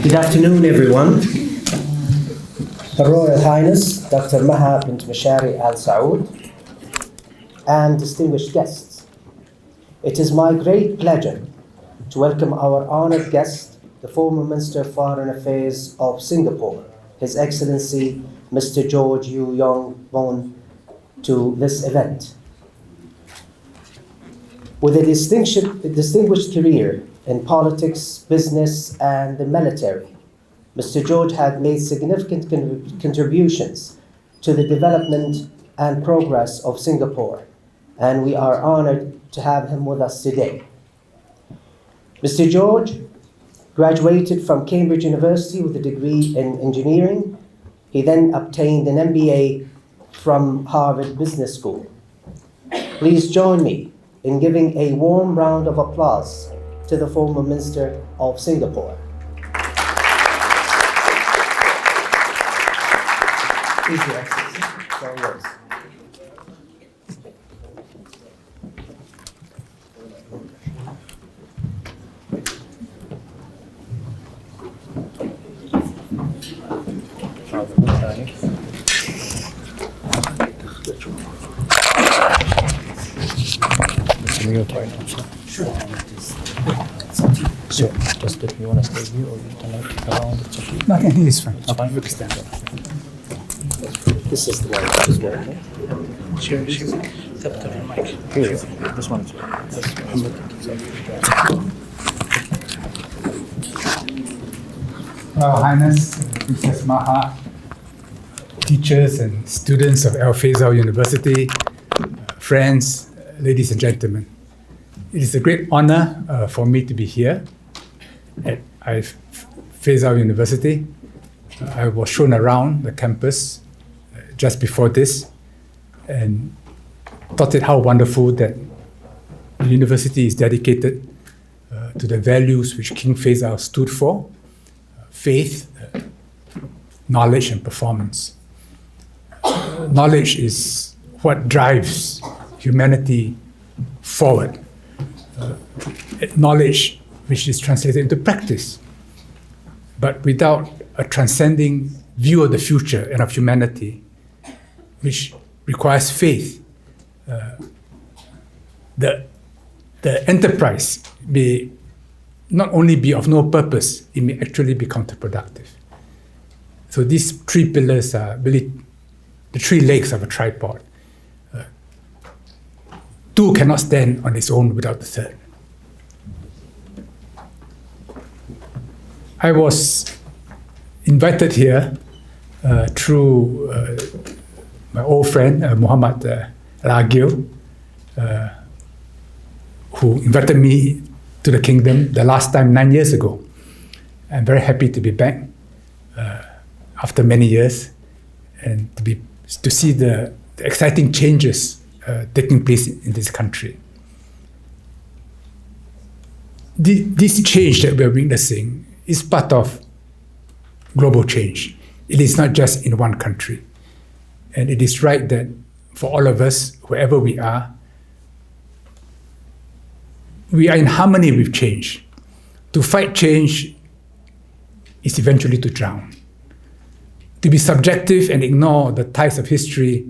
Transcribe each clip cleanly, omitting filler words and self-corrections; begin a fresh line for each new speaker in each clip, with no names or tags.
Good afternoon, everyone. Her Royal Highness, Dr. Maha bint Mashari Al Saud, and distinguished guests. It is my great pleasure to welcome our honored guest, the former Minister of Foreign Affairs of Singapore, His Excellency Mr. George Yong-Boon, to this event. With a distinguished career in politics, business, and the military, Mr. George had made significant contributions to the development and progress of Singapore, and we are honored to have him with us today. Mr. George graduated from Cambridge University with a degree in engineering. He then obtained an MBA from Harvard Business School. Please join me in giving a warm round of applause to the former Minister of Singapore. Please, Your Excellency, it's all yours. Sure.
So, just if you want to stay here or you turn around, it's okay.
No, I think he's fine.
It's fine. We can stand up.
This is the one as well.
Sure. Step to your mic. Here. This one is
Royal Highness, Princess Maha, teachers and students of Alfaisal University, friends, ladies and gentlemen. It is a great honor for me to be here at Alfaisal University. I was shown around the campus just before this and thought it how wonderful that the university is dedicated to the values which King Faisal stood for: faith, knowledge, and performance. Knowledge is what drives humanity forward. Knowledge which is translated into practice. But without a transcending view of the future and of humanity, which requires faith, the enterprise may not only be of no purpose, it may actually be counterproductive. So these three pillars are really the three legs of a tripod. Two cannot stand on its own without the third. I was invited here through my old friend, Muhammad Al-Agil, who invited me to the kingdom the last time 9 years ago. I'm very happy to be back after many years and to see the exciting changes taking place in this country. This change that we're witnessing is part of global change. It is not just in one country. And it is right that for all of us, wherever we are in harmony with change. To fight change is eventually to drown. To be subjective and ignore the tides of history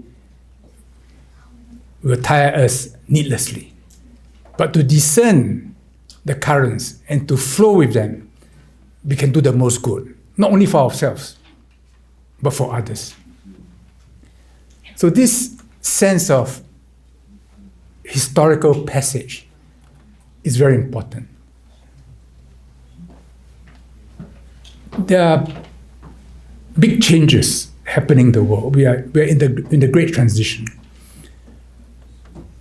will tire us needlessly. But to discern the currents and to flow with them, we can do the most good, not only for ourselves, but for others. So this sense of historical passage is very important. There are big changes happening in the world. We are in the great transition.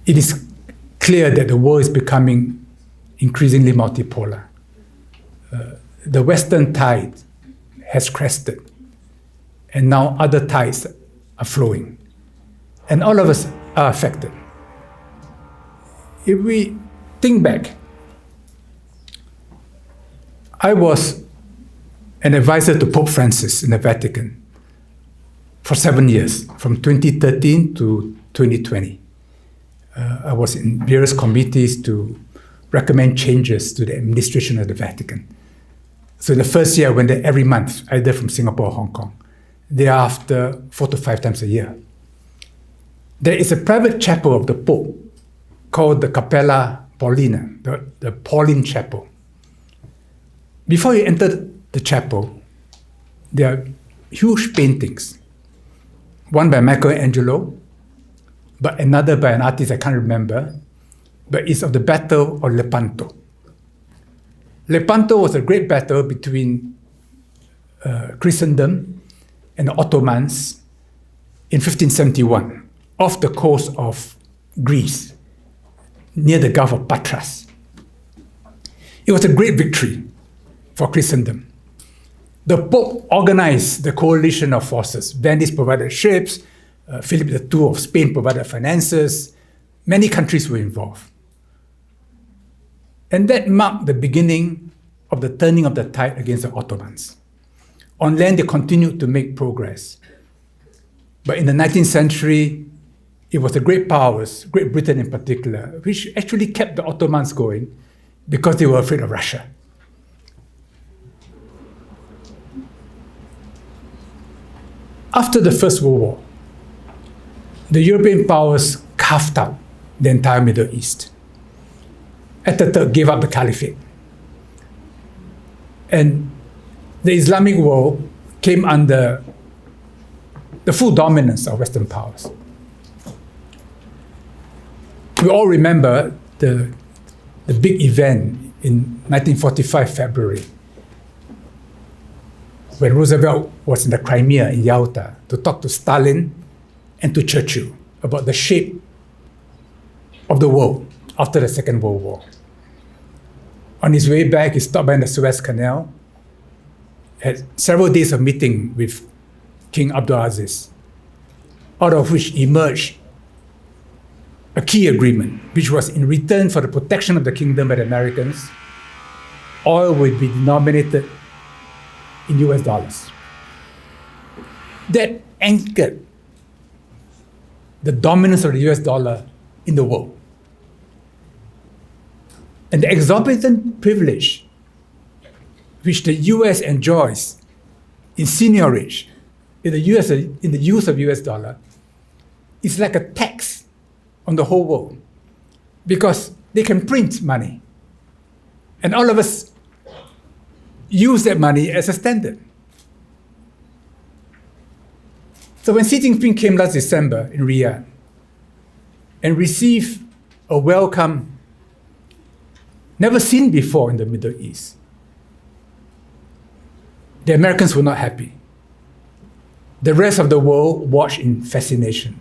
It is clear that the world is becoming increasingly multipolar. The Western tide has crested, and now other tides are flowing. And all of us are affected. If we think back, I was an advisor to Pope Francis in the Vatican for 7 years, from 2013 to 2020. I was in various committees to recommend changes to the administration of the Vatican. So in the first year, I went there every month, either from Singapore or Hong Kong. Thereafter, 4 to 5 times a year. There is a private chapel of the Pope called the Capella Paulina, the Pauline Chapel. Before you enter the chapel, there are huge paintings. One by Michelangelo, but another by an artist I can't remember, but it's of the Battle of Lepanto. Lepanto was a great battle between Christendom and the Ottomans in 1571 off the coast of Greece, near the Gulf of Patras. It was a great victory for Christendom. The Pope organized the coalition of forces. Venice provided ships, Philip II of Spain provided finances. Many countries were involved. And that marked the beginning of the turning of the tide against the Ottomans. On land, they continued to make progress. But in the 19th century, it was the great powers, Great Britain in particular, which actually kept the Ottomans going because they were afraid of Russia. After the First World War, the European powers carved out the entire Middle East. Ataturk gave up the caliphate. And the Islamic world came under the full dominance of Western powers. We all remember the big event in 1945 February, when Roosevelt was in the Crimea in Yalta to talk to Stalin and to Churchill about the shape of the world after the Second World War. On his way back, he stopped by in the Suez Canal, had several days of meeting with King Abdulaziz, out of which emerged a key agreement, which was in return for the protection of the kingdom by the Americans, oil would be denominated in US dollars. That anchored the dominance of the US dollar in the world. And the exorbitant privilege which the US enjoys in seigniorage in the use of US dollar is like a tax on the whole world, because they can print money. And all of us use that money as a standard. So when Xi Jinping came last December in Riyadh and received a welcome never seen before in the Middle East, the Americans were not happy. The rest of the world watched in fascination,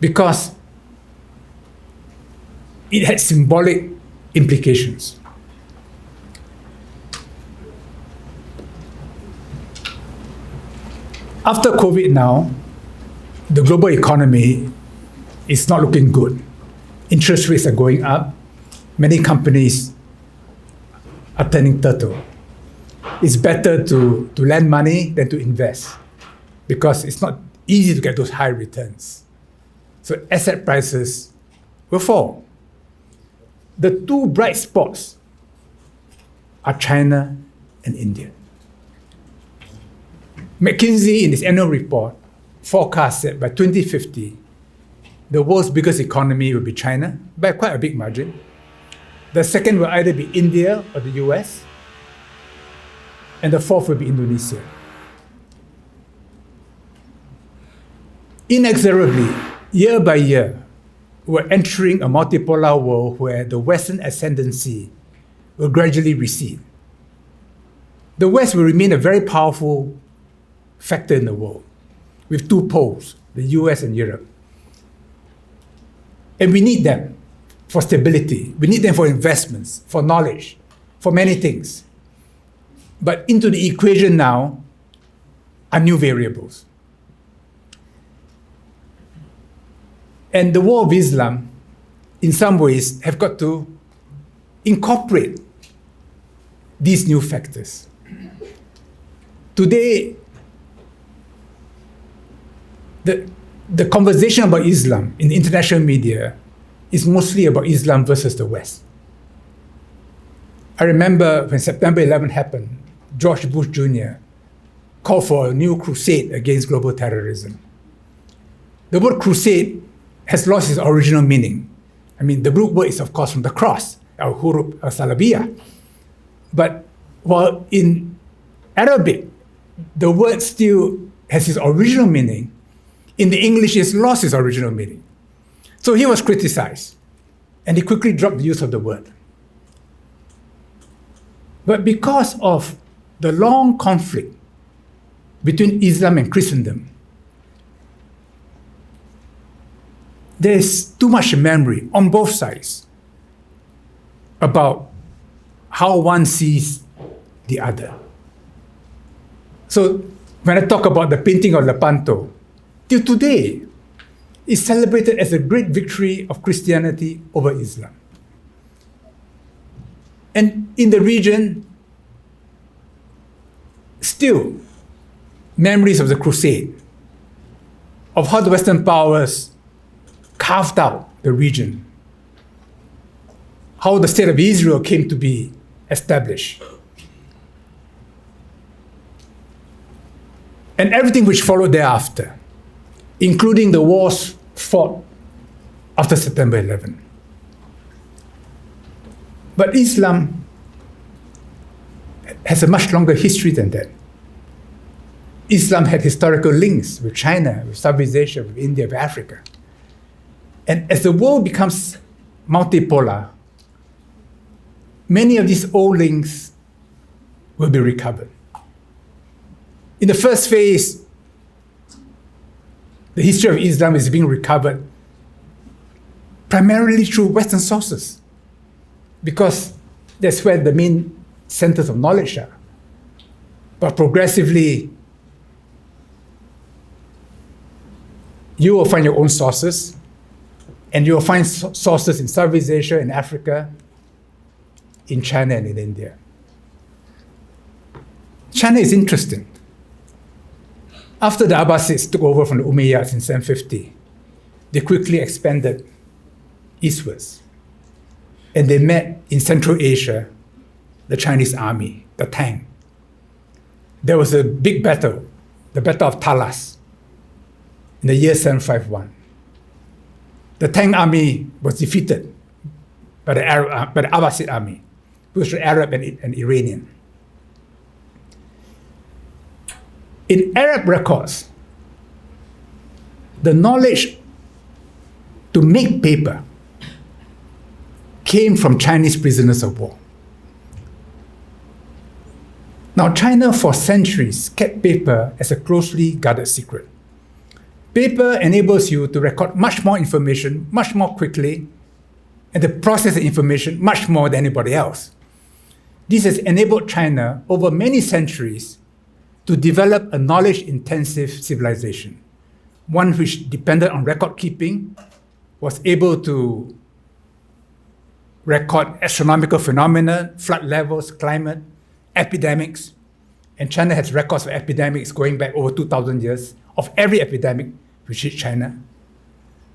because it had symbolic implications. After COVID now, the global economy is not looking good. Interest rates are going up. Many companies are turning turtle. It's better to lend money than to invest, because it's not easy to get those high returns. So asset prices will fall. The two bright spots are China and India. McKinsey, in its annual report, forecast that by 2050, the world's biggest economy will be China, by quite a big margin. The second will either be India or the US, and the fourth will be Indonesia. Inexorably, year by year, we're entering a multipolar world where the Western ascendancy will gradually recede. The West will remain a very powerful factor in the world, with two poles, the US and Europe. And we need them for stability. We need them for investments, for knowledge, for many things. But into the equation now are new variables. And the war of Islam, in some ways, have got to incorporate these new factors. Today, the conversation about Islam in the international media is mostly about Islam versus the West. I remember when September 11 happened, George Bush Jr. called for a new crusade against global terrorism. The word crusade has lost its original meaning. I mean, the root word is, of course, from the cross, al-hurub al-salabiyah. But while in Arabic, the word still has its original meaning, in the English, it's lost its original meaning. So he was criticized, and he quickly dropped the use of the word. But because of the long conflict between Islam and Christendom, there is too much memory on both sides about how one sees the other. So when I talk about the painting of Lepanto, till today, it's celebrated as a great victory of Christianity over Islam. And in the region, still, memories of the crusade, of how the Western powers carved out the region, how the state of Israel came to be established, and everything which followed thereafter, including the wars fought after September 11. But Islam has a much longer history than that. Islam had historical links with China, with Southeast Asia, with India, with Africa. And as the world becomes multipolar, many of these old links will be recovered. In the first phase, the history of Islam is being recovered primarily through Western sources, because that's where the main centers of knowledge are. But progressively, you will find your own sources, and you will find sources in Southeast Asia, in Africa, in China, and in India. China is interesting. After the Abbasids took over from the Umayyads in 750, they quickly expanded eastwards. And they met in Central Asia the Chinese army, the Tang. There was a big battle, the Battle of Talas, in the year 751. The Tang army was defeated by the Abbasid army, which was Arab and Iranian. In Arab records, the knowledge to make paper came from Chinese prisoners of war. Now, China for centuries kept paper as a closely guarded secret. Paper enables you to record much more information, much more quickly, and to process the information much more than anybody else. This has enabled China over many centuries to develop a knowledge-intensive civilization, one which depended on record keeping, was able to record astronomical phenomena, flood levels, climate, epidemics, and China has records of epidemics going back over 2,000 years of every epidemic which hit China.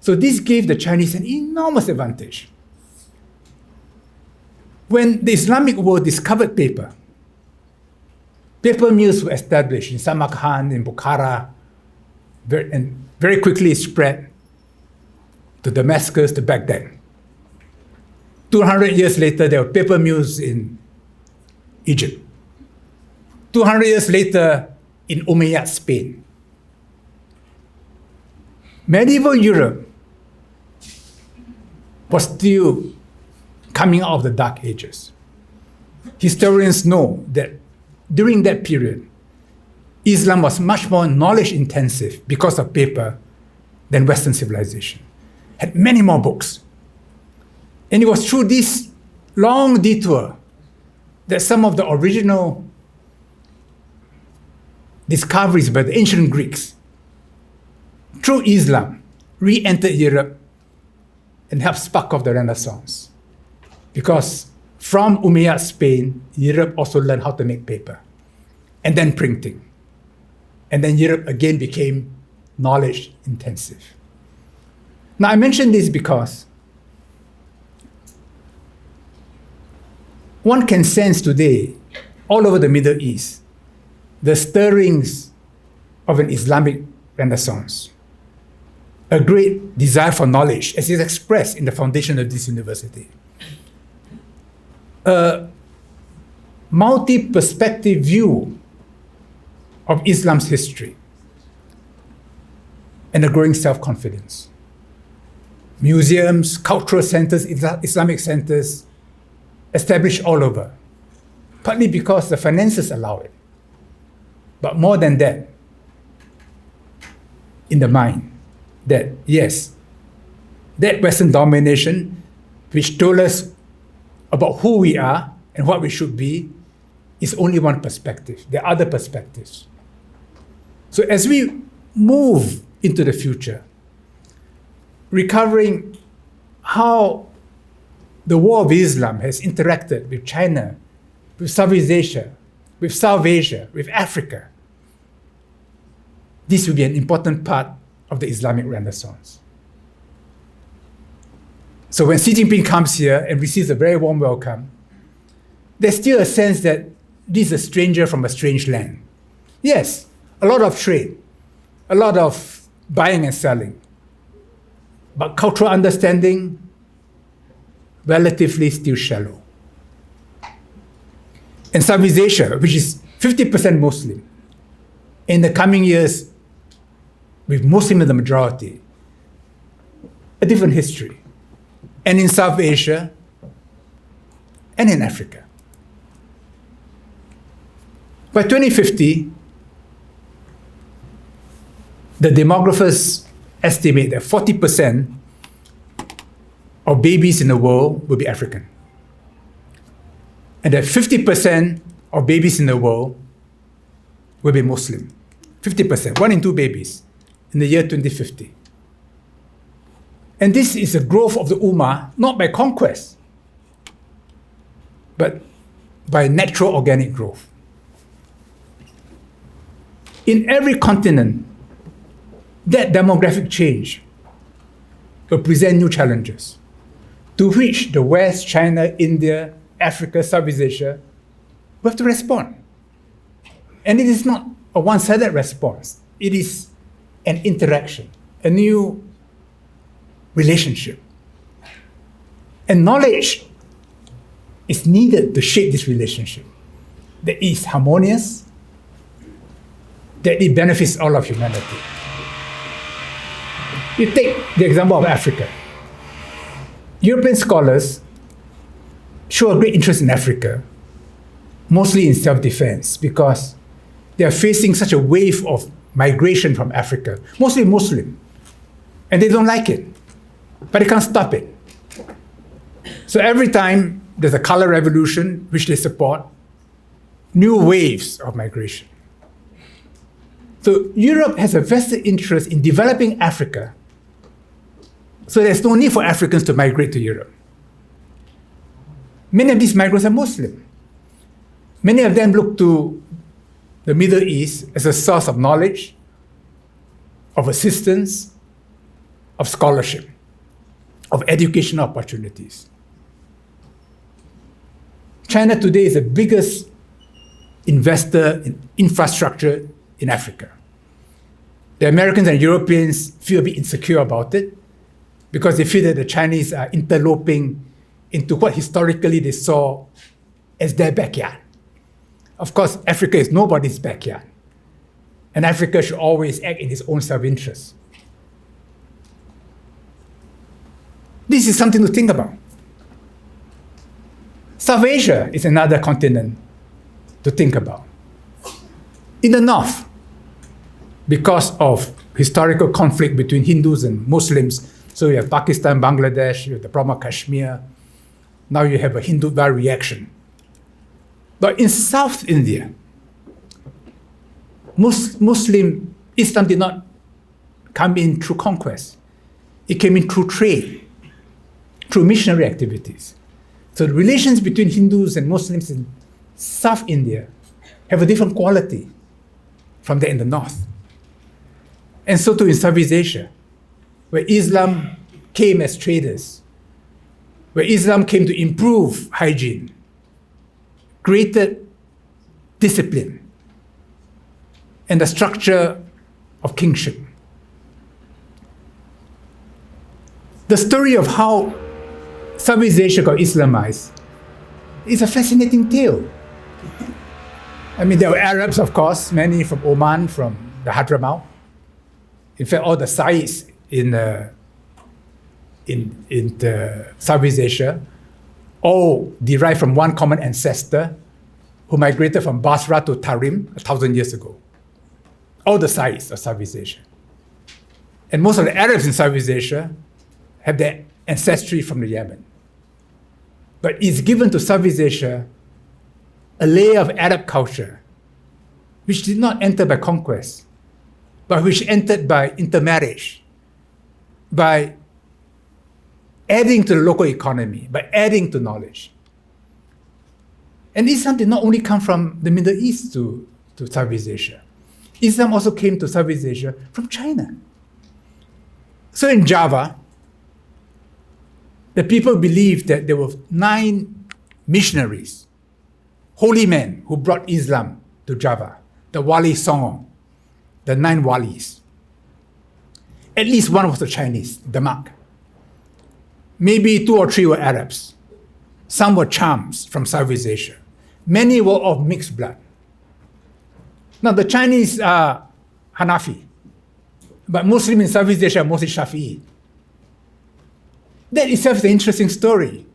So this gave the Chinese an enormous advantage. When the Islamic world discovered paper, paper mills were established in Samarkand, in Bukhara, and very quickly spread to Damascus, to Baghdad. 200 years later, there were paper mills in Egypt. 200 years later, in Umayyad Spain. Medieval Europe was still coming out of the Dark Ages. Historians know that during that period, Islam was much more knowledge intensive because of paper than Western civilization. Had many more books. And it was through this long detour that some of the original discoveries by the ancient Greeks, through Islam, re-entered Europe and helped spark off the Renaissance. Because from Umayyad Spain, Europe also learned how to make paper, and then printing. And then Europe again became knowledge intensive. Now I mention this because one can sense today, all over the Middle East, the stirrings of an Islamic Renaissance, a great desire for knowledge, as is expressed in the foundation of this university. A multi-perspective view of Islam's history, and a growing self-confidence. Museums, cultural centers, Islamic centers established all over, partly because the finances allow it. But more than that, in the mind, that yes, that Western domination, which told us about who we are and what we should be, is only one perspective. There are other perspectives. So as we move into the future, recovering how the war of Islam has interacted with China, with Southeast Asia, with South Asia, with Africa, this will be an important part of the Islamic Renaissance. So when Xi Jinping comes here and receives a very warm welcome, there's still a sense that this is a stranger from a strange land. Yes, a lot of trade, a lot of buying and selling, but cultural understanding, relatively still shallow. And Southeast Asia, which is 50% Muslim, in the coming years, with Muslim in the majority, a different history. And in South Asia, and in Africa. By 2050, the demographers estimate that 40% of babies in the world will be African. And that 50% of babies in the world will be Muslim. 50%, 1 in 2 babies in the year 2050. And this is a growth of the Ummah, not by conquest, but by natural organic growth. In every continent, that demographic change will present new challenges to which the West, China, India, Africa, Southeast Asia will have to respond. And it is not a one-sided response. It is an interaction, a new relationship. And knowledge is needed to shape this relationship that is harmonious, that it benefits all of humanity. You take the example of Africa. European scholars show a great interest in Africa, mostly in self-defense, because they are facing such a wave of migration from Africa, mostly Muslim, and they don't like it, but they can't stop it. So every time there's a color revolution, which they support, new waves of migration. So Europe has a vested interest in developing Africa, so there's no need for Africans to migrate to Europe. Many of these migrants are Muslim. Many of them look to the Middle East as a source of knowledge, of assistance, of scholarship, of educational opportunities. China today is the biggest investor in infrastructure in Africa. The Americans and Europeans feel a bit insecure about it because they feel that the Chinese are interloping into what historically they saw as their backyard. Of course, Africa is nobody's backyard, and Africa should always act in its own self-interest. This is something to think about. South Asia is another continent to think about. In the north, because of historical conflict between Hindus and Muslims, so you have Pakistan, Bangladesh, you have the problem of Kashmir, now you have a Hindu-Var reaction. But in South India, Muslim Islam did not come in through conquest. It came in through trade, through missionary activities. So the relations between Hindus and Muslims in South India have a different quality from that in the north. And so too in Southeast Asia, where Islam came as traders, where Islam came to improve hygiene, created discipline and the structure of kingship. The story of how Southeast Asia got Islamized is a fascinating tale. I mean, there were Arabs, of course, many from Oman, from the Hadramaut. In fact, all the Sayyids in the Southeast Asia all derived from one common ancestor who migrated from Basra to Tarim 1,000 years ago. All the Sayyids of Southeast Asia. And most of the Arabs in Southeast Asia have their ancestry from the Yemen. But it's given to Southeast Asia a layer of Arab culture which did not enter by conquest, but which entered by intermarriage, by adding to the local economy, by adding to knowledge. And Islam did not only come from the Middle East to Southeast Asia. Islam also came to Southeast Asia from China. So in Java, the people believed that there were 9 missionaries, holy men who brought Islam to Java, the Wali Songo, the 9 Walis. At least one was a Chinese, Demak. Maybe 2 or 3 were Arabs. Some were Chams from Southeast Asia. Many were of mixed blood. Now the Chinese are Hanafi, but Muslims in Southeast Asia are mostly Shafi'i. That itself is an interesting story.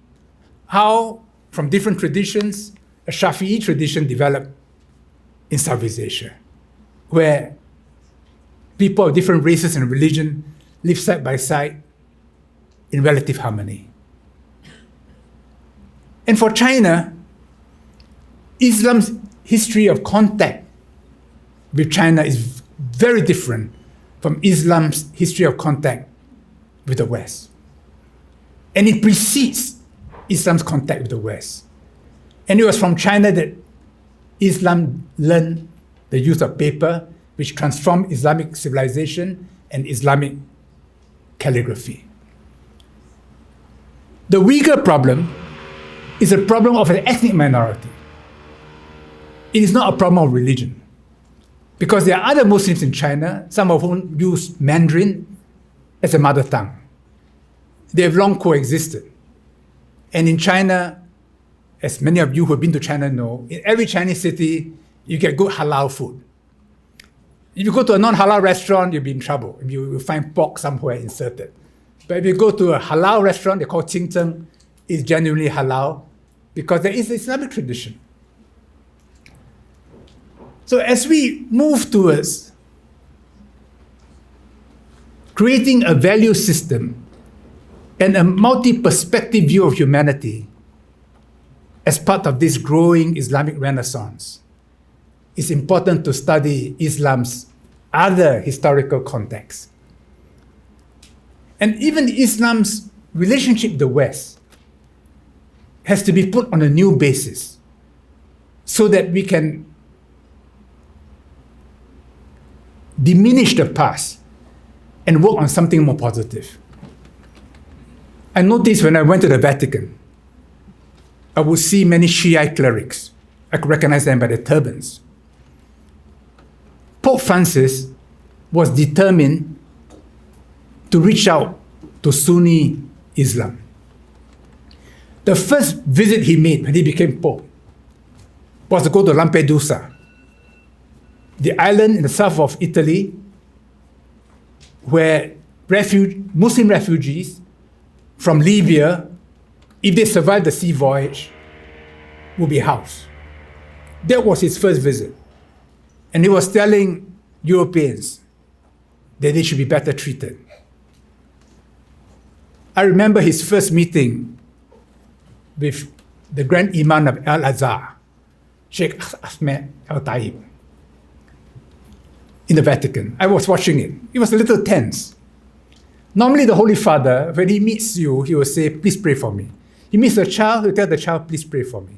How, from different traditions, a Shafi'i tradition developed in Southeast Asia, where people of different races and religion live side by side in relative harmony. And for China, Islam's history of contact with China is very different from Islam's history of contact with the West. And it precedes Islam's contact with the West. And it was from China that Islam learned the use of paper, which transformed Islamic civilization and Islamic calligraphy. The Uyghur problem is a problem of an ethnic minority. It is not a problem of religion. Because there are other Muslims in China, some of whom use Mandarin as a mother tongue. They have long coexisted. And in China, as many of you who have been to China know, in every Chinese city, you get good halal food. If you go to a non-halal restaurant, you'll be in trouble. You will find pork somewhere inserted. But if you go to a halal restaurant, they call Qingzheng, it's genuinely halal because there is an Islamic tradition. So as we move towards creating a value system and a multi-perspective view of humanity as part of this growing Islamic renaissance, it's important to study Islam's other historical contexts. And even Islam's relationship with the West has to be put on a new basis so that we can diminish the past and work on something more positive. I noticed when I went to the Vatican, I would see many Shiite clerics. I could recognize them by their turbans. Pope Francis was determined to reach out to Sunni Islam. The first visit he made when he became Pope was to go to Lampedusa, the island in the south of Italy where Muslim refugees from Libya, if they survived the sea voyage, would be housed. That was his first visit. And he was telling Europeans that they should be better treated. I remember his first meeting with the Grand Imam of Al-Azhar, Sheikh Ahmed Al-Taib, in the Vatican. I was watching it. It was a little tense. Normally the Holy Father, when he meets you, he will say, please pray for me. He meets a child, he will tell the child, please pray for me.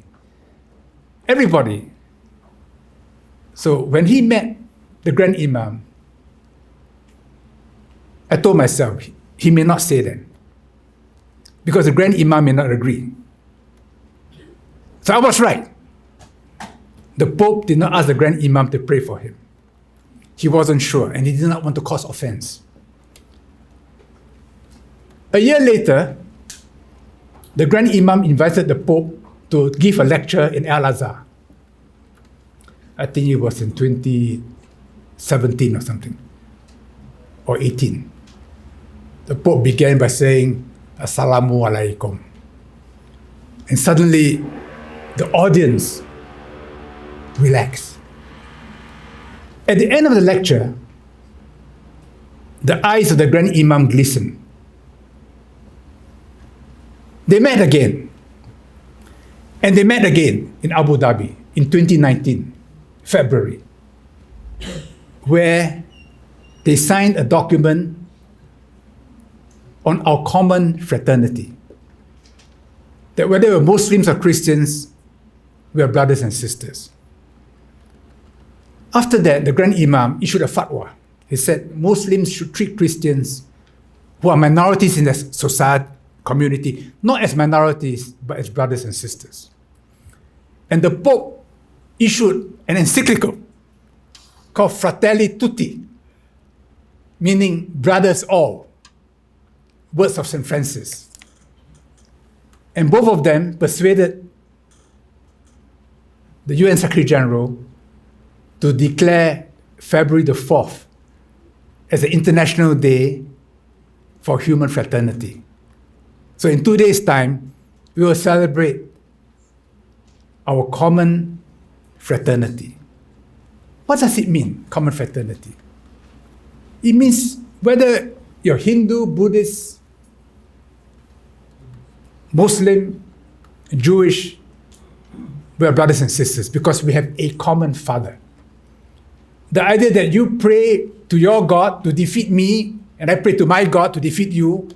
Everybody. So when he met the Grand Imam, I told myself, he may not say that, because the Grand Imam may not agree. So I was right. the Pope did not ask the Grand Imam to pray for him. He wasn't sure, and he did not want to cause offense. A year later, the Grand Imam invited the Pope to give a lecture in Al-Azhar. I think it was in 2017 or something, or 18. The Pope began by saying, Assalamu alaikum. And suddenly, the audience relaxed. At the end of the lecture, the eyes of the Grand Imam glistened. They met again. And they met again in Abu Dhabi in 2019, February, where they signed a document on our common fraternity. That whether we're Muslims or Christians, we are brothers and sisters. After that, the Grand Imam issued a fatwa. He said Muslims should treat Christians who are minorities in the society, community, not as minorities, but as brothers and sisters. And the Pope issued an encyclical called Fratelli Tutti, meaning brothers all, words of St. Francis. And both of them persuaded the UN Secretary General to declare February the 4th as the International Day for Human Fraternity. So in 2 days' time, we will celebrate our common fraternity. What does it mean, common fraternity? It means whether you're Hindu, Buddhist, Muslim, Jewish, we are brothers and sisters because we have a common Father. The idea that you pray to your God to defeat me, and I pray to my God to defeat you,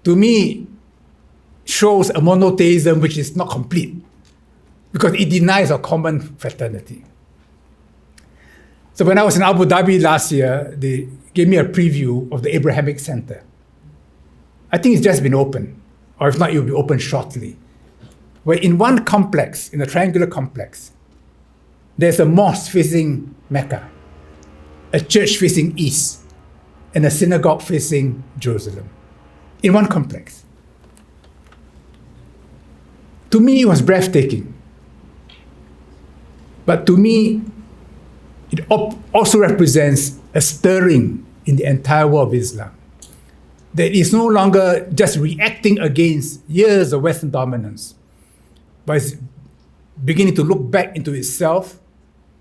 to me, shows a monotheism which is not complete because it denies our common fraternity. So when I was in Abu Dhabi last year, they gave me a preview of the Abrahamic Center. I think it's just been opened, or if not, it will be open shortly. Where in one complex, in a triangular complex, there's a mosque facing Mecca, a church facing east, and a synagogue facing Jerusalem. In one complex. To me, it was breathtaking. But to me, it also represents a stirring in the entire world of Islam. That it's no longer just reacting against years of Western dominance, but it's beginning to look back into itself,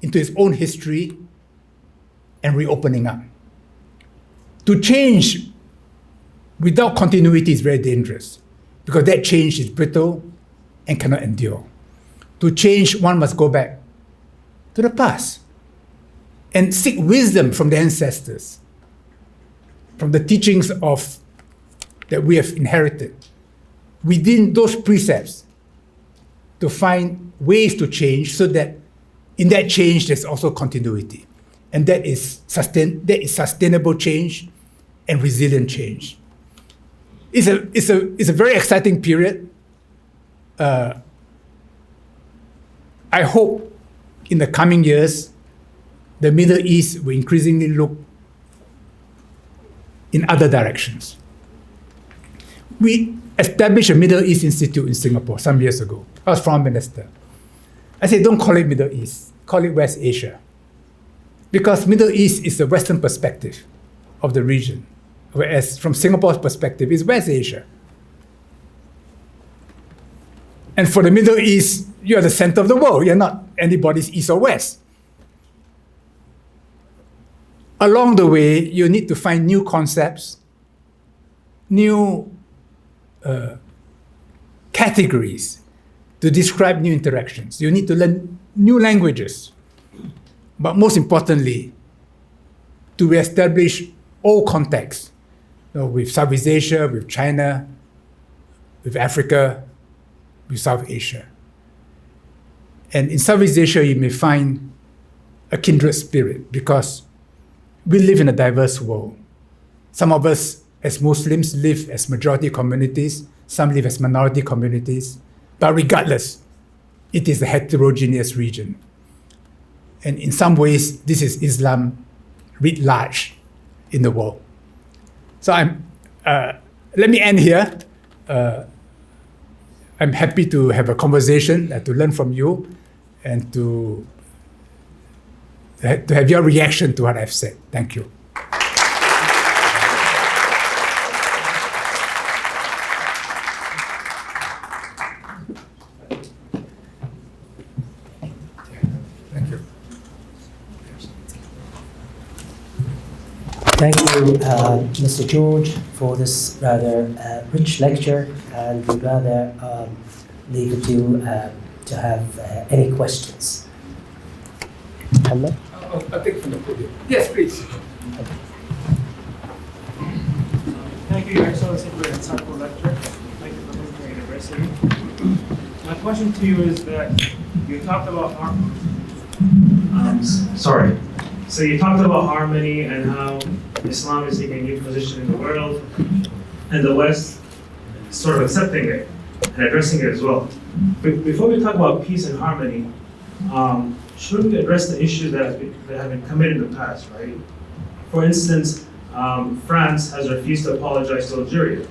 into its own history, and reopening up. To change without continuity is very dangerous because that change is brittle and cannot endure. To change, one must go back to the past and seek wisdom from the ancestors, from the teachings that we have inherited. Within those precepts, to find ways to change so that in that change there's also continuity. And that is sustainable change and resilient change. It's a very exciting period. I hope in the coming years, the Middle East will increasingly look in other directions. We established a Middle East Institute in Singapore some years ago. I was Foreign Minister. I said, don't call it Middle East, call it West Asia. Because Middle East is the Western perspective of the region, whereas from Singapore's perspective, it's West Asia. And for the Middle East, you are the center of the world. You're not anybody's east or west. Along the way, you need to find new concepts, new categories to describe new interactions. You need to learn new languages. But most importantly, to reestablish all contexts, with Southeast Asia, with China, with Africa, with South Asia. And in Southeast Asia, you may find a kindred spirit because we live in a diverse world. Some of us as Muslims live as majority communities, some live as minority communities, but regardless, it is a heterogeneous region. And in some ways, this is Islam writ large in the world. So let me end here. I'm happy to have a conversation, to learn from you, and to have your reaction to what I've said. Thank you.
Thank you, Mr. George, for this rather rich lecture, and we'd rather leave it to have any questions. Muhammad?
I'll take from the podium. Yes, please.
Thank you, Your Excellency, for an insightful lecture. Thank you for Multipolar University. My question to you is that you talked about So you talked about harmony and how Islam is taking a new position in the world, and the West sort of accepting it and addressing it as well. But before we talk about peace and harmony, should we address the issues that have been committed in the past, right? For instance, France has refused to apologize to Algeria.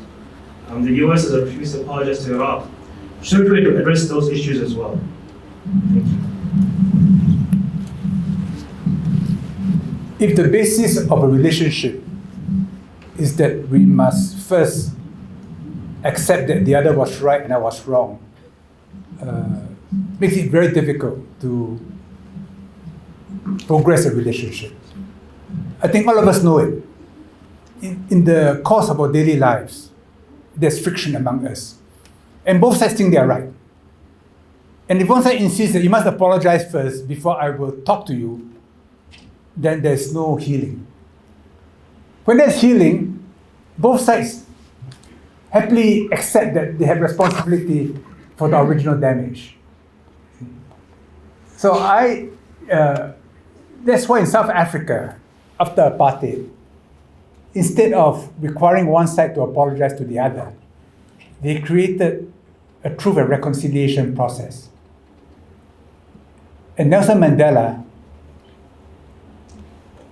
The US has refused to apologize to Iraq. Should we address those issues as well? Thank you.
If the basis of a relationship is that we must first accept that the other was right and I was wrong, makes it very difficult to progress a relationship. I think all of us know it. In the course of our daily lives, there's friction among us. And both sides think they are right. And if one side insists that you must apologize first before I will talk to you, then there's no healing. When there's healing, both sides happily accept that they have responsibility for the original damage. So that's why in South Africa, after apartheid, instead of requiring one side to apologize to the other, they created a truth and reconciliation process. And Nelson Mandela,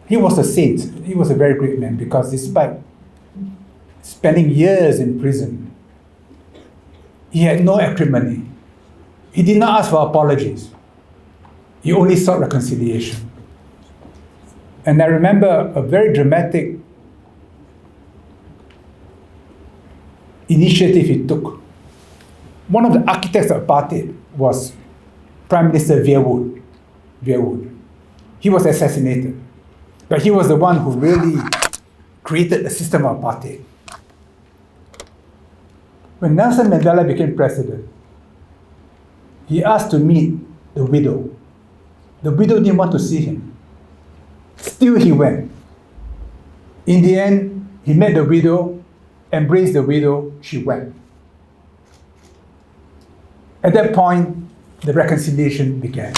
he was a saint. He was a very great man because despite spending years in prison, he had no acrimony. He did not ask for apologies. He only sought reconciliation. And I remember a very dramatic initiative he took. One of the architects of apartheid was Prime Minister Yong-Boon. He was assassinated. But he was the one who really created the system of apartheid. When Nelson Mandela became president, he asked to meet the widow. The widow didn't want to see him. Still he went. In the end, he met the widow, embraced the widow, she wept. At that point, the reconciliation began.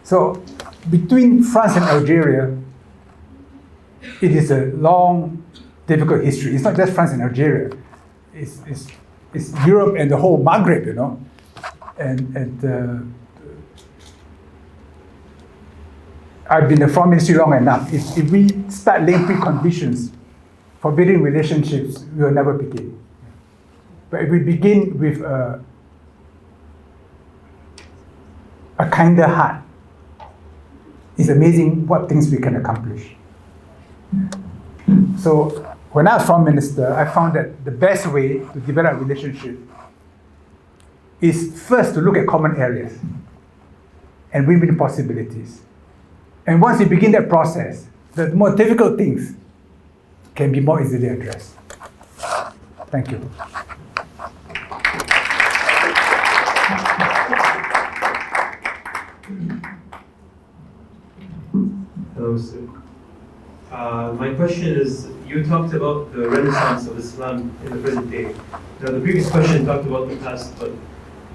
So, between France and Algeria, it is a long, difficult history. It's not just France and Algeria. It's Europe and the whole Maghreb, you know. And I've been in the foreign ministry long enough. If we start laying preconditions for building relationships, we will never begin. But if we begin with a kinder heart, it's amazing what things we can accomplish. So when I was foreign minister, I found that the best way to develop a relationship is first to look at common areas and win-win possibilities. And once you begin that process, the more difficult things can be more easily addressed. Thank you.
Hello, sir. My question is, you talked about the renaissance of Islam in the present day. Now, the previous question talked about the past, but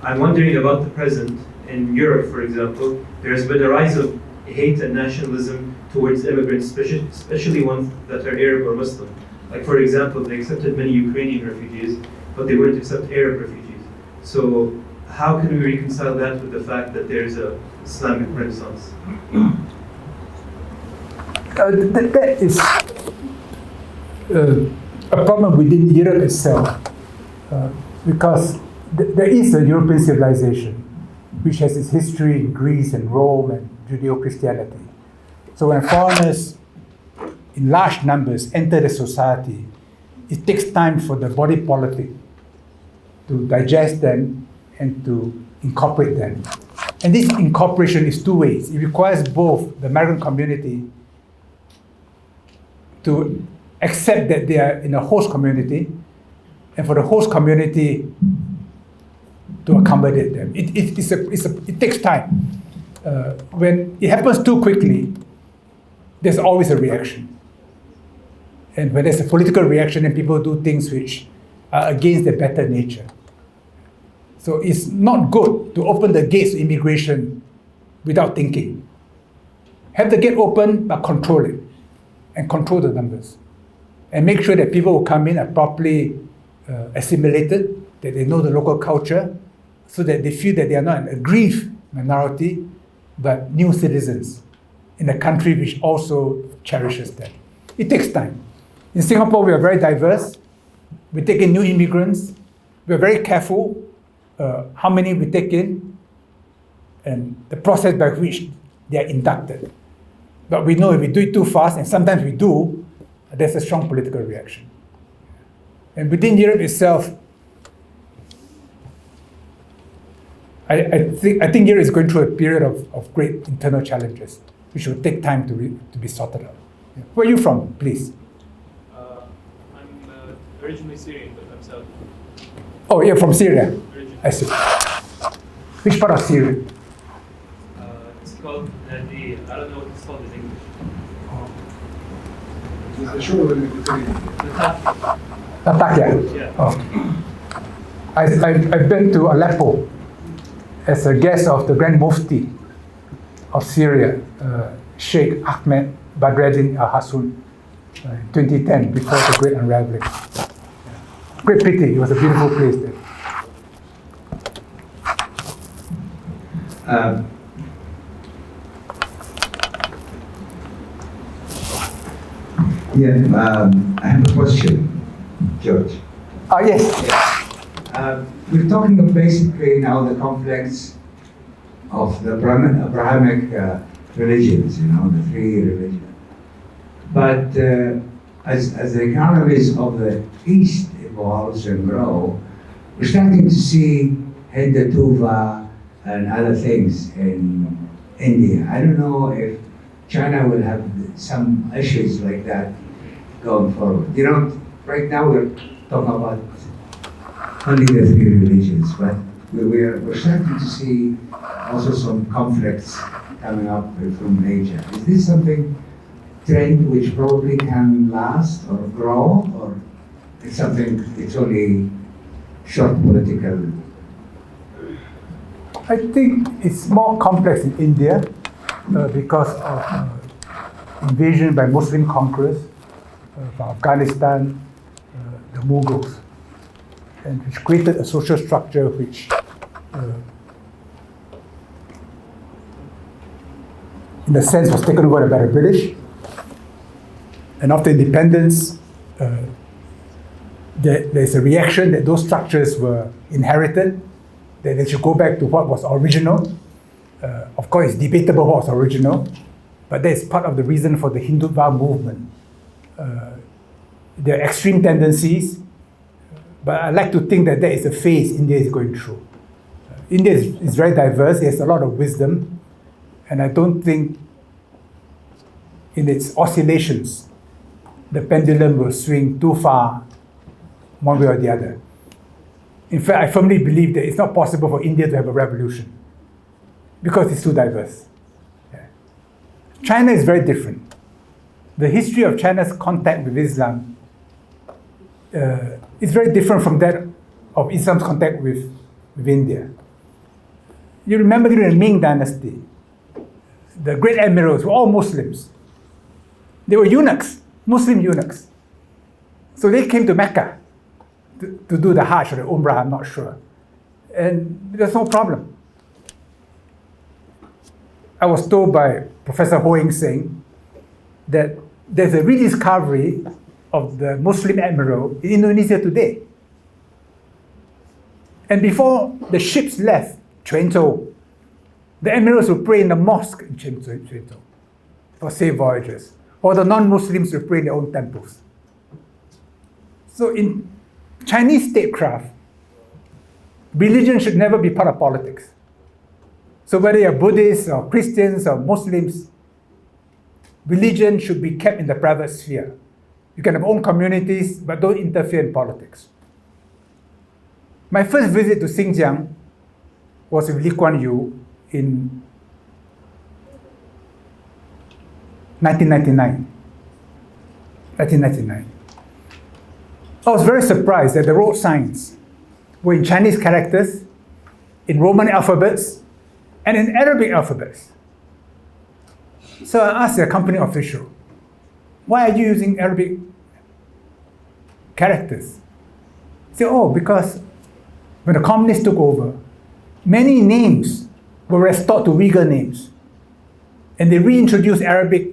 I'm wondering about the present. In Europe, for example, there has been a rise of hate and nationalism towards immigrants, especially ones that are Arab or Muslim. Like, for example, they accepted many Ukrainian refugees, but they wouldn't accept Arab refugees. So how can we reconcile that with the fact that there's a Islamic Renaissance?
That is a problem within Europe itself, because there is a European civilization which has its history in Greece and Rome and Judeo-Christianity. So when foreigners in large numbers enter the society, it takes time for the body politic to digest them and to incorporate them. And this incorporation is two ways. It requires both the migrant community to accept that they are in a host community, and for the host community to accommodate them. It takes time. When it happens too quickly, there's always a reaction. And when there's a political reaction, and people do things which are against their better nature. So it's not good to open the gates to immigration without thinking. Have the gate open, but control it, and control the numbers. And make sure that people who come in are properly assimilated, that they know the local culture, so that they feel that they are not an aggrieved minority, but new citizens in a country which also cherishes them. It takes time. In Singapore, we are very diverse. We take in new immigrants. We are very careful how many we take in and the process by which they are inducted. But we know if we do it too fast, and sometimes we do, there's a strong political reaction. And within Europe itself, I think Europe is going through a period of great internal challenges, which will take time to be sorted out. Yeah. Where are you from, please?
I'm originally Syrian, but I'm Saudi.
Oh, you're from Syria.
Originally.
I see. Which part of Syria?
It's called I don't know what it's called in English.
Latakia.
Yeah.
Oh. I've been to Aleppo as a guest of the Grand Mufti of Syria, Sheikh Ahmed Badreddin al-Hassoun, in 2010, before the Great Unraveling. Great pity, it was a beautiful place there.
I have a question, George.
Yes.
We're talking of basically now the conflicts of the Abrahamic religions, the three religions. But as the economies of the East evolves and grow, we're starting to see Hindu and other things in India. I don't know if China will have some issues like that going forward. Right now we're talking about only the three religions, but we're starting to see also some conflicts coming up from Asia. Is this something trend which probably can last or grow, or it's only short political?
I think it's more complex in India because of invasion by Muslim conquerors from Afghanistan, the Mughals, and which created a social structure which, in a sense, was taken over by the British. And after independence, there's a reaction that those structures were inherited, that they should go back to what was original. Of course, it's debatable what was original, but that's part of the reason for the Hindutva movement. There are extreme tendencies, but I like to think that is a phase India is going through. India is very diverse, it has a lot of wisdom, and I don't think in its oscillations, the pendulum will swing too far one way or the other. In fact, I firmly believe that it's not possible for India to have a revolution because it's too diverse. Yeah. China is very different. The history of China's contact with Islam is very different from that of Islam's contact with India. You remember during the Ming Dynasty, the great emirals were all Muslims. They were eunuchs, Muslim eunuchs. So they came to Mecca to do the Hajj or the Umrah, I'm not sure. and there's no problem. I was told by Professor Ho Eng Seng that there's a rediscovery of the Muslim admiral in Indonesia today. And before the ships left Trento, the admirals would pray in the mosque in Trento for safe voyages, or the non-Muslims would pray in their own temples. So in Chinese statecraft, religion should never be part of politics. So whether you're Buddhists or Christians or Muslims, religion should be kept in the private sphere. You can have own communities, but don't interfere in politics. My first visit to Xinjiang was with Lee Kuan Yew in 1999. I was very surprised that the road signs were in Chinese characters, in Roman alphabets, and in Arabic alphabets. So I asked the company official, why are you using Arabic characters? He said, oh, because when the communists took over, many names were restored to Uyghur names. And they reintroduced Arabic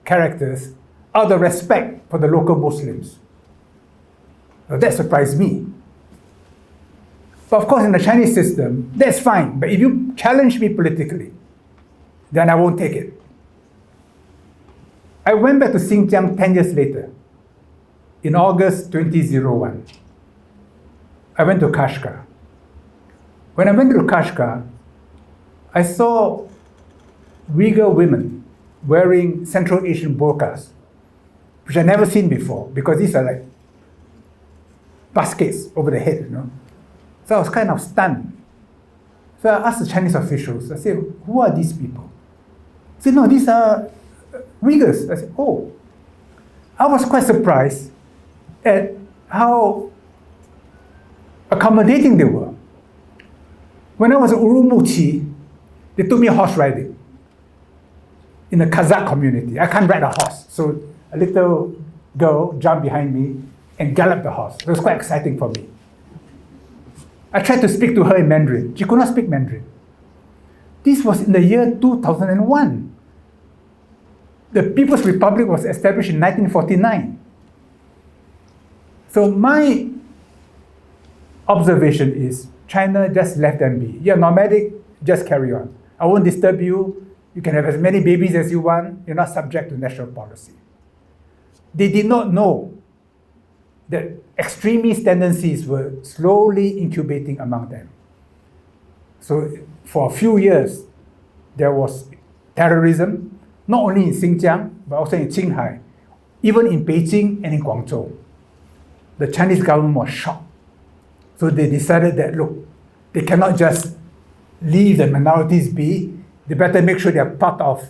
characters out of respect for the local Muslims. Now, that surprised me. But of course, in the Chinese system, that's fine. But if you challenge me politically, then I won't take it. I went back to Xinjiang 10 years later, in August 2001. I went to Kashgar. When I went to Kashgar, I saw Uyghur women wearing Central Asian burqas, which I'd never seen before, because these are like baskets over the head, you know. So I was kind of stunned. So I asked the Chinese officials, I said, who are these people? They said, no, these are Uyghurs. I said, oh. I was quite surprised at how accommodating they were. When I was in Urumqi, they took me horse riding in the Kazakh community. I can't ride a horse, so a little girl jumped behind me and galloped the horse. It was quite exciting for me. I tried to speak to her in Mandarin. She could not speak Mandarin. This was in the year 2001. The People's Republic was established in 1949. So my observation is China just let them be. You're nomadic, just carry on. I won't disturb you. You can have as many babies as you want. You're not subject to national policy. They did not know that extremist tendencies were slowly incubating among them. So for a few years, there was terrorism, not only in Xinjiang, but also in Qinghai, even in Beijing and in Guangzhou. The Chinese government was shocked. So they decided that, look, they cannot just leave the minorities be. They better make sure they are part of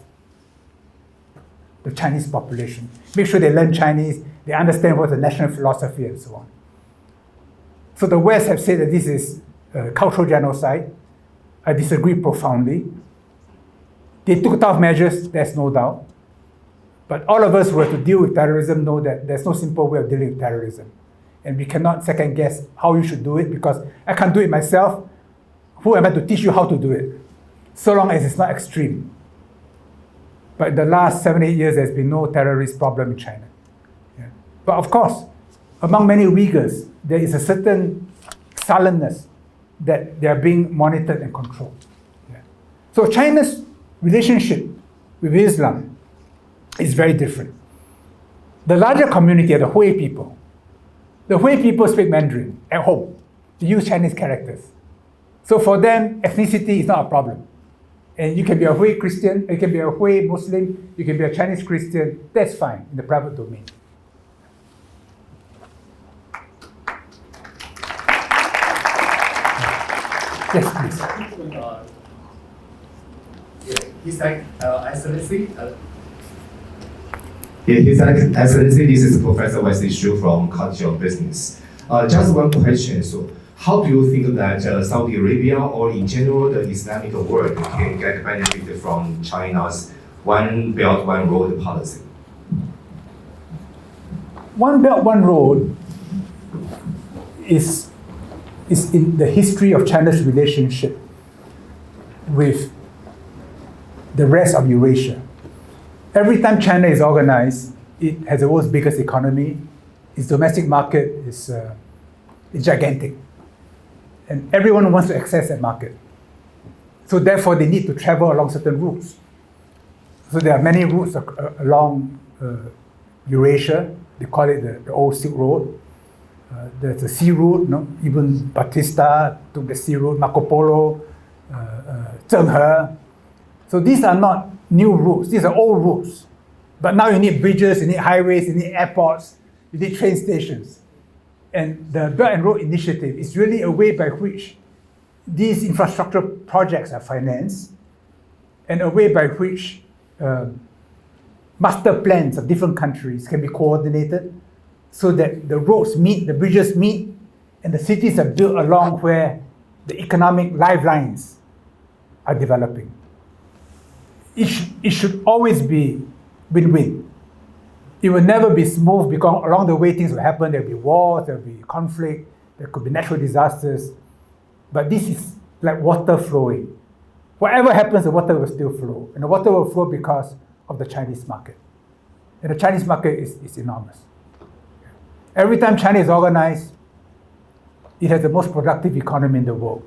the Chinese population. Make sure they learn Chinese, they understand what the national philosophy and so on. So the West have said that this is cultural genocide. I disagree profoundly. They took tough measures, there's no doubt. But all of us who have to deal with terrorism know that there's no simple way of dealing with terrorism. And we cannot second guess how you should do it, because I can't do it myself. Who am I to teach you how to do it? So long as it's not extreme. But in the last 7-8 years, there's been no terrorist problem in China. Yeah. But of course, among many Uyghurs, there is a certain sullenness that they are being monitored and controlled. Yeah. So China's relationship with Islam is very different. The larger community are the Hui people. The Hui people speak Mandarin at home. They use Chinese characters. So for them, ethnicity is not a problem. And you can be a Hui Christian, you can be a Hui Muslim, you can be a Chinese Christian. That's fine in the private domain. Yes, please.
His Excellency. His Excellency, this is Professor Wesley Xu from College of Business. Just one question. So, how do you think that Saudi Arabia, or in general the Islamic world, can get benefit from China's One Belt, One Road policy?
One Belt, One Road is is in the history of China's relationship with the rest of Eurasia. Every time China is organized, it has the world's biggest economy. Its domestic market is gigantic. And everyone wants to access that market. So therefore, they need to travel along certain routes. So there are many routes along Eurasia. They call it the old Silk Road. There's the sea route, even Batista took the sea route, Marco Polo, Zhenghe. So these are not new routes, these are old routes. But now you need bridges, you need highways, you need airports, you need train stations. And the Belt and Road Initiative is really a way by which these infrastructure projects are financed, and a way by which master plans of different countries can be coordinated so that the roads meet, the bridges meet, and the cities are built along where the economic lifelines are developing. It should always be win-win. It will never be smooth because along the way things will happen. There will be wars, there will be conflict, there could be natural disasters. But this is like water flowing. Whatever happens, the water will still flow. And the water will flow because of the Chinese market. And the Chinese market is enormous. Every time China is organized, it has the most productive economy in the world.